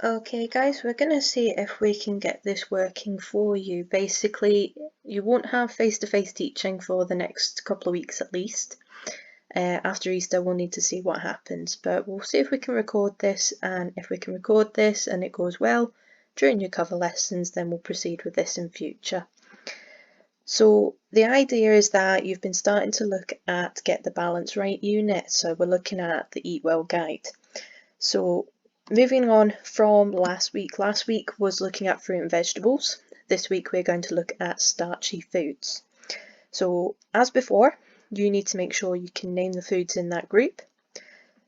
Okay guys, we're going to see if we can get this working for you. Basically, you won't have face-to-face teaching for the next couple of weeks at least. After Easter we'll need to see what happens, but we'll see if we can record this, and if we can record this and it goes well during your cover lessons, then we'll proceed with this in future. So the idea is that you've been starting to look at Get the Balance Right unit, so we're looking at the Eat Well guide. So moving on from last week was looking at fruit and vegetables. This week we're going to look at starchy foods. So as before, you need to make sure you can name the foods in that group,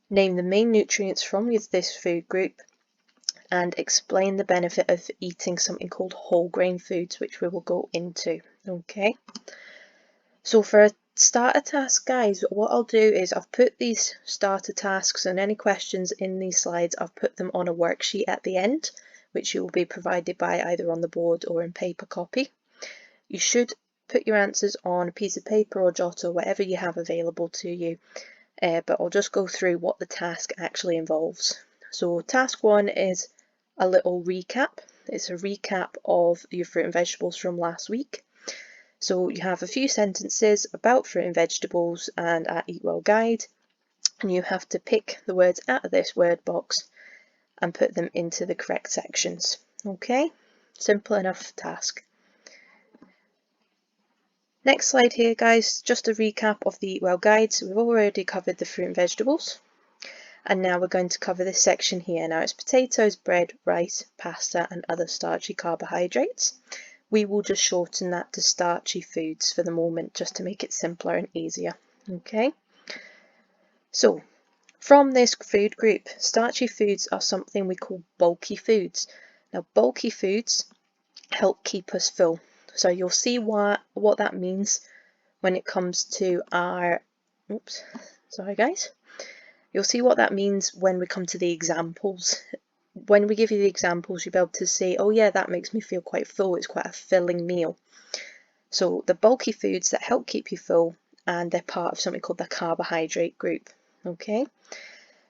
name the main nutrients from this food group, and explain the benefit of eating something called whole grain foods, which we will go into. Okay, so for a starter task, guys, what I'll do is I've put these starter tasks and any questions in these slides, I've put them on a worksheet at the end, which you will be provided by either on the board or in paper copy. You should put your answers on a piece of paper or jot or whatever you have available to you, but I'll just go through what the task actually involves. So task 1 is a little recap. It's a recap of your fruit and vegetables from last week. So you have a few sentences about fruit and vegetables and our Eat Well guide, and you have to pick the words out of this word box and put them into the correct sections. Okay, simple enough task. Next slide here, guys, just a recap of the Eat Well guide. So we've already covered the fruit and vegetables, and now we're going to cover this section here. Now it's potatoes, bread, rice, pasta and other starchy carbohydrates. We will just shorten that to starchy foods for the moment, just to make it simpler and easier. Okay, so from this food group, starchy foods are something we call bulky foods. Now bulky foods help keep us full. So you'll see what that means when it comes to our, You'll see what that means when we come to the examples. When we give you the examples, you'll be able to say, oh yeah, that makes me feel quite full, it's quite a filling meal. So the bulky foods that help keep you full, and they're part of something called the carbohydrate group. Okay,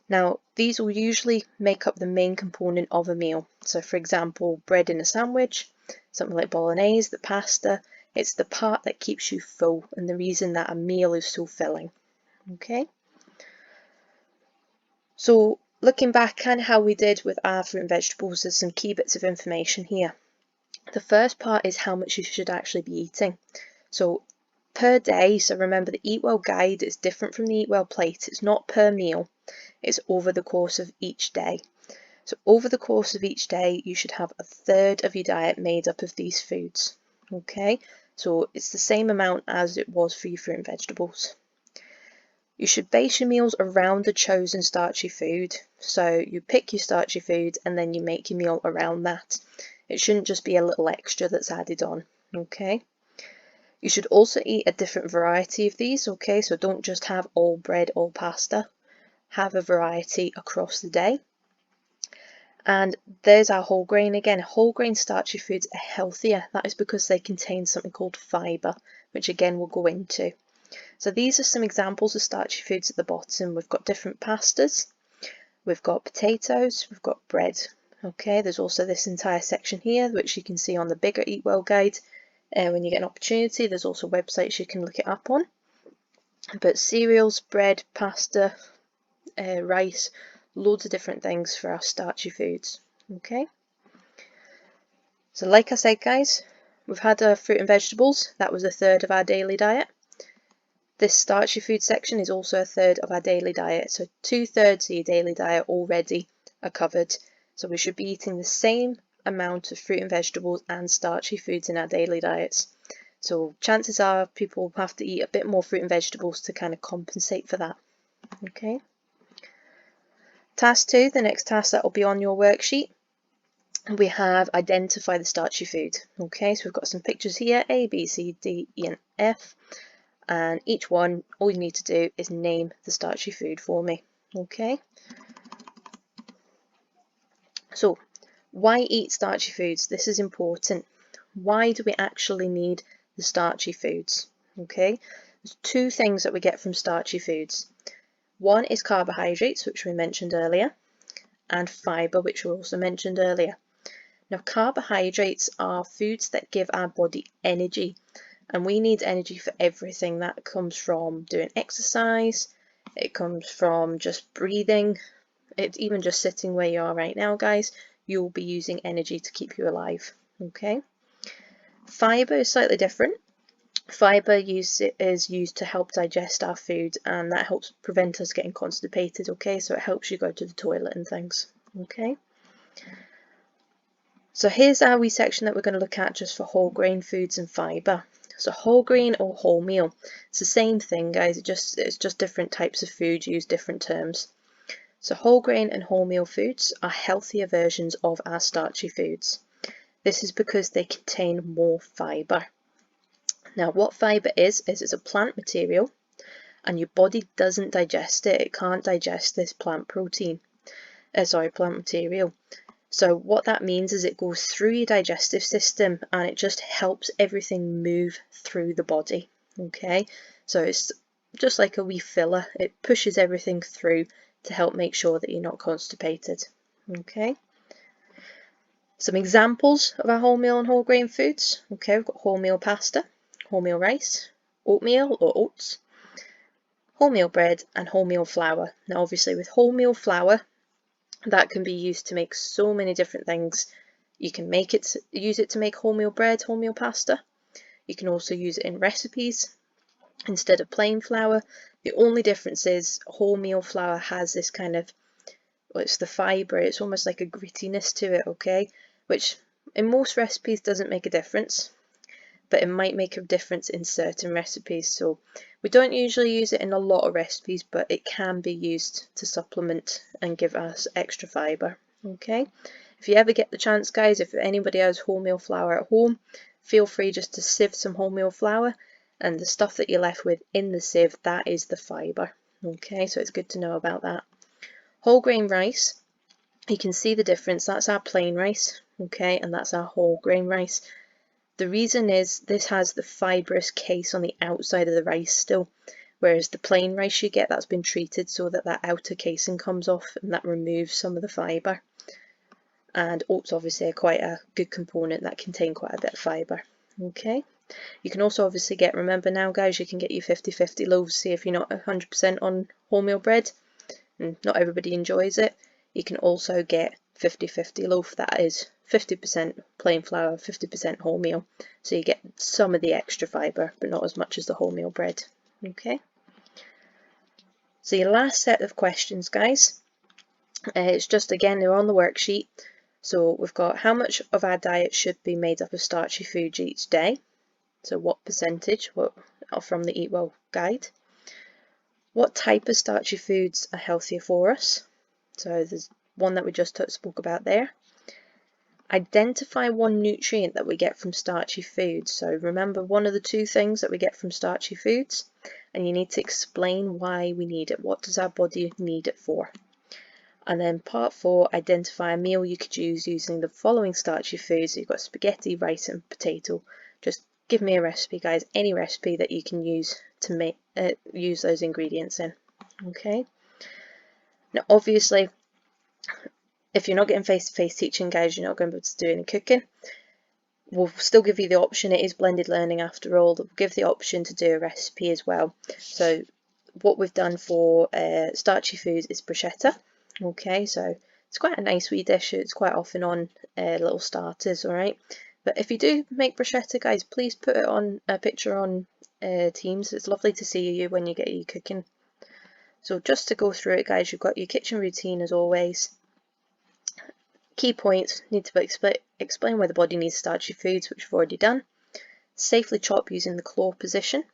now these will usually make up the main component of a meal. So for example, bread in a sandwich, something like bolognese, the pasta, it's the part that keeps you full and the reason that a meal is so filling. Okay, so looking back at how we did with our fruit and vegetables, there's some key bits of information here. The first part is how much you should actually be eating. So per day, so remember the Eat Well guide is different from the Eat Well plate. It's not per meal, it's over the course of each day. So over the course of each day, you should have a third of your diet made up of these foods. Okay, so it's the same amount as it was for your fruit and vegetables. You should base your meals around the chosen starchy food. So you pick your starchy food and then you make your meal around that. It shouldn't just be a little extra that's added on. Okay. You should also eat a different variety of these. Okay, so don't just have all bread, all pasta. Have a variety across the day. And there's our whole grain again. Whole grain starchy foods are healthier. That is because they contain something called fibre, which again we'll go into. So these are some examples of starchy foods at the bottom. We've got different pastas, we've got potatoes, we've got bread. Okay, there's also this entire section here, which you can see on the bigger Eat Well guide. When you get an opportunity, there's also websites you can look it up on. But cereals, bread, pasta, rice, loads of different things for our starchy foods. Okay, so like I said, guys, we've had our fruit and vegetables. That was a third of our daily diet. This starchy food section is also a third of our daily diet, so 2/3 of your daily diet already are covered. So we should be eating the same amount of fruit and vegetables and starchy foods in our daily diets. So chances are people will have to eat a bit more fruit and vegetables to kind of compensate for that. Okay. Task 2, the next task that will be on your worksheet, we have identify the starchy food. Okay, so we've got some pictures here, A, B, C, D, E and F. And each one, all you need to do is name the starchy food for me. Okay, so why eat starchy foods? This is important. Why do we actually need the starchy foods? Okay, there's two things that we get from starchy foods. One is carbohydrates, which we mentioned earlier, and fibre, which were also mentioned earlier. Now, carbohydrates are foods that give our body energy, and we need energy for everything. That comes from doing exercise, it comes from just breathing, it's even just sitting where you are right now, guys. You'll be using energy to keep you alive. Okay. Fibre is slightly different. Fibre is used to help digest our food, and that helps prevent us getting constipated. Okay, so it helps you go to the toilet and things. Okay. So here's our wee section that we're going to look at just for whole grain foods and fibre. So whole grain or wholemeal, it's the same thing, guys. It's just different types of food, use different terms. So whole grain and wholemeal foods are healthier versions of our starchy foods. This is because they contain more fibre. Now, what fibre is it's a plant material, and your body doesn't digest it. It can't digest this plant material. So what that means is it goes through your digestive system, and it just helps everything move through the body. Okay, so it's just like a wee filler. It pushes everything through to help make sure that you're not constipated. Okay. Some examples of our wholemeal and whole grain foods. Okay, we've got wholemeal pasta, wholemeal rice, oatmeal or oats, wholemeal bread, and wholemeal flour. Now, obviously, with wholemeal flour, that can be used to make so many different things. You can use it to make wholemeal bread, wholemeal pasta. You can also use it in recipes instead of plain flour. The only difference is wholemeal flour has this kind of, well, it's the fibre, it's almost like a grittiness to it, okay? Which in most recipes doesn't make a difference, but it might make a difference in certain recipes. So we don't usually use it in a lot of recipes, but it can be used to supplement and give us extra fibre. Okay, if you ever get the chance, guys, if anybody has wholemeal flour at home, feel free just to sieve some wholemeal flour, and the stuff that you're left with in the sieve, that is the fibre. Okay, so it's good to know about that. Whole grain rice, you can see the difference. That's our plain rice, okay, and that's our whole grain rice. The reason is this has the fibrous case on the outside of the rice still, whereas the plain rice you get, that's been treated so that that outer casing comes off, and that removes some of the fibre. And oats obviously are quite a good component that contain quite a bit of fibre. Okay, you can also obviously get, remember now guys, you can get your 50-50 loaves. See if you're not 100% on wholemeal bread, and not everybody enjoys it, you can also get 50-50 loaf that is 50% plain flour, 50% wholemeal, so you get some of the extra fibre but not as much as the wholemeal bread. Okay, so your last set of questions, guys, it's just, again, they're on the worksheet. So we've got how much of our diet should be made up of starchy foods each day, so what percentage, from the Eatwell guide. What type of starchy foods are healthier for us, so there's one that we just spoke about there. Identify one nutrient that we get from starchy foods. So remember one of the two things that we get from starchy foods, and you need to explain why we need it. What does our body need it for? And then part 4, identify a meal you could use using the following starchy foods. So you've got spaghetti, rice and potato. Just give me a recipe, guys, any recipe that you can use to make use those ingredients in. Okay. Now obviously, if you're not getting face-to-face teaching, guys, you're not going to be able to do any cooking. We'll still give you the option. It is blended learning after all. We'll give the option to do a recipe as well. So what we've done for starchy foods is bruschetta. Okay, so it's quite a nice wee dish. It's quite often on little starters, all right? But if you do make bruschetta, guys, please put it on a picture on Teams. It's lovely to see you when you get your cooking. So just to go through it, guys, you've got your kitchen routine as always. Key points, need to explain why the body needs starchy foods, which we've already done. Safely chop using the claw position,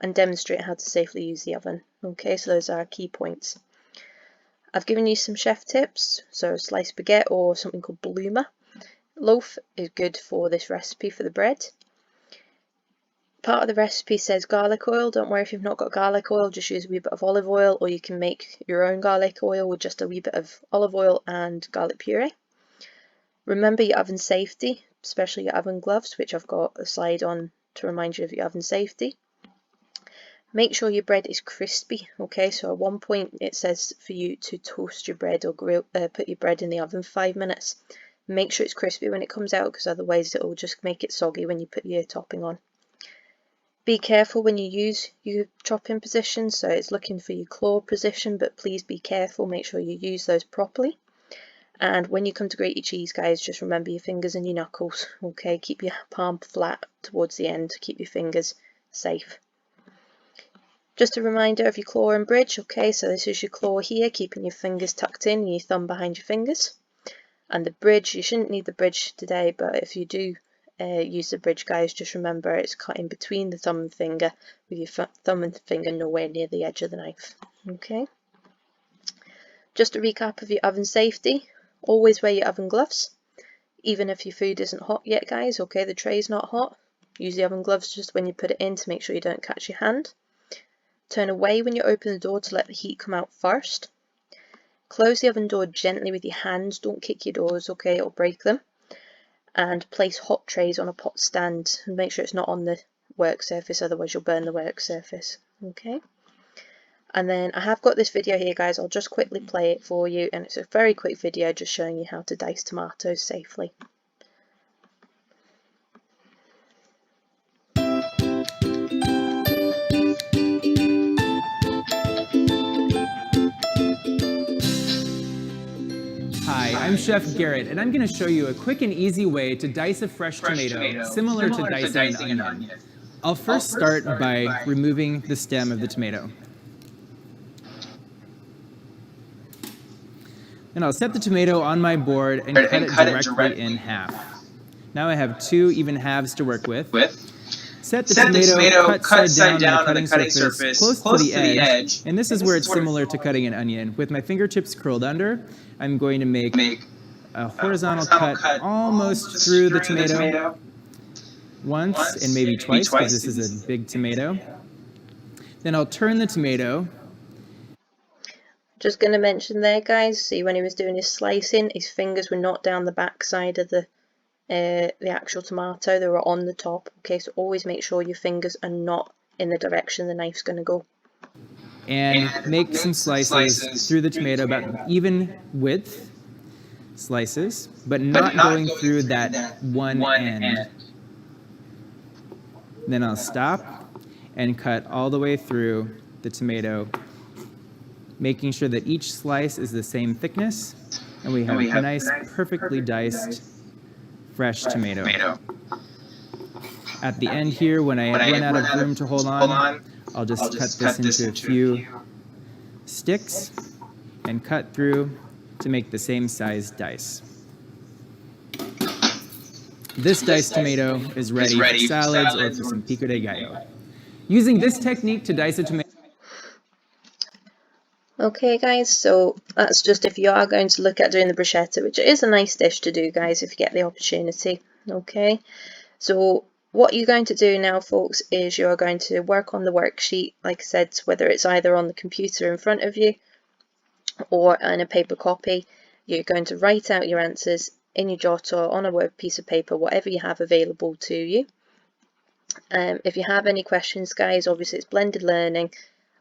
and demonstrate how to safely use the oven. Okay, so those are our key points. I've given you some chef tips, so sliced baguette or something called bloomer loaf is good for this recipe for the bread. Part of the recipe says garlic oil. Don't worry if you've not got garlic oil, just use a wee bit of olive oil, or you can make your own garlic oil with just a wee bit of olive oil and garlic puree. Remember your oven safety, especially your oven gloves, which I've got a slide on to remind you of your oven safety. Make sure your bread is crispy, okay? So at one point it says for you to toast your bread or put your bread in the oven for 5 minutes. Make sure it's crispy when it comes out, because otherwise it will just make it soggy when you put your topping on. Be careful when you use your chopping position, so it's looking for your claw position, but please be careful, make sure you use those properly. And when you come to grate your cheese, guys, just remember your fingers and your knuckles, okay? Keep your palm flat towards the end to keep your fingers safe. Just a reminder of your claw and bridge, okay? So this is your claw here, keeping your fingers tucked in and your thumb behind your fingers. And the bridge, you shouldn't need the bridge today, but if you do use the bridge, guys, just remember it's cut in between the thumb and finger, with your thumb and finger nowhere near the edge of the knife, okay? Just a recap of your oven safety. Always wear your oven gloves, even if your food isn't hot yet, guys, okay? The tray's not hot. Use the oven gloves just when you put it in to make sure you don't catch your hand. Turn away when you open the door to let the heat come out first. Close the oven door gently with your hands, don't kick your doors, okay, it'll break them. And place hot trays on a pot stand and make sure it's not on the work surface, otherwise you'll burn the work surface, okay? And then I have got this video here, guys, I'll just quickly play it for you, and it's a very quick video just showing you how to dice tomatoes safely. Hi, I'm Chef Garrett, and I'm going to show you a quick and easy way to dice a fresh tomato, similar to dicing an onion. I'll first start by removing the stem of the tomato. And I'll set the tomato on my board and cut it directly in half. Now I have 2 even halves to work with. Set the tomato cut side down on the cutting surface close to the edge, and this is where it's similar to cutting an onion. With my fingertips curled under, I'm going to make a horizontal cut almost through the tomato once and maybe twice, because this is a big tomato. Then I'll turn the tomato. Just going to mention there, guys, see when he was doing his slicing, his fingers were not down the back side of the actual tomato, they were on the top, okay? So always make sure your fingers are not in the direction the knife's going to go. And make some slices through the tomato, about even width slices, but not going through that one end. Then I'll stop and cut all the way through the tomato, making sure that each slice is the same thickness, and we have a nice, perfectly diced, fresh tomato. At the end here, when I run out of room to hold on, I'll just cut this into a few sticks and cut through to make the same size dice. This diced tomato is ready for salads or for some pico de gallo. Using this technique to dice a tomato. Okay, guys, so that's just if you are going to look at doing the bruschetta, which is a nice dish to do, guys, if you get the opportunity. Okay, so what you're going to do now, folks, is you're going to work on the worksheet, like I said, whether it's either on the computer in front of you or in a paper copy. You're going to write out your answers in your jot or on a word piece of paper, whatever you have available to you. If you have any questions, guys, obviously it's blended learning.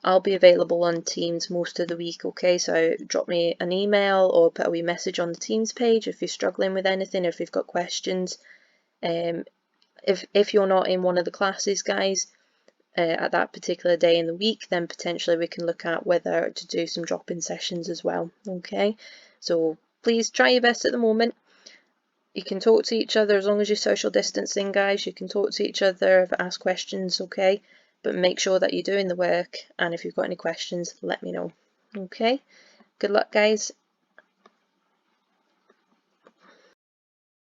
I'll be available on Teams most of the week, okay? So drop me an email or put a wee message on the Teams page if you're struggling with anything, or if you've got questions. If you're not in one of the classes, guys, at that particular day in the week, then potentially we can look at whether to do some drop-in sessions as well, okay? So please try your best at the moment. You can talk to each other as long as you're social distancing, guys. You can talk to each other, ask questions, okay? But make sure that you're doing the work, and if you've got any questions, let me know, okay? Good luck, guys.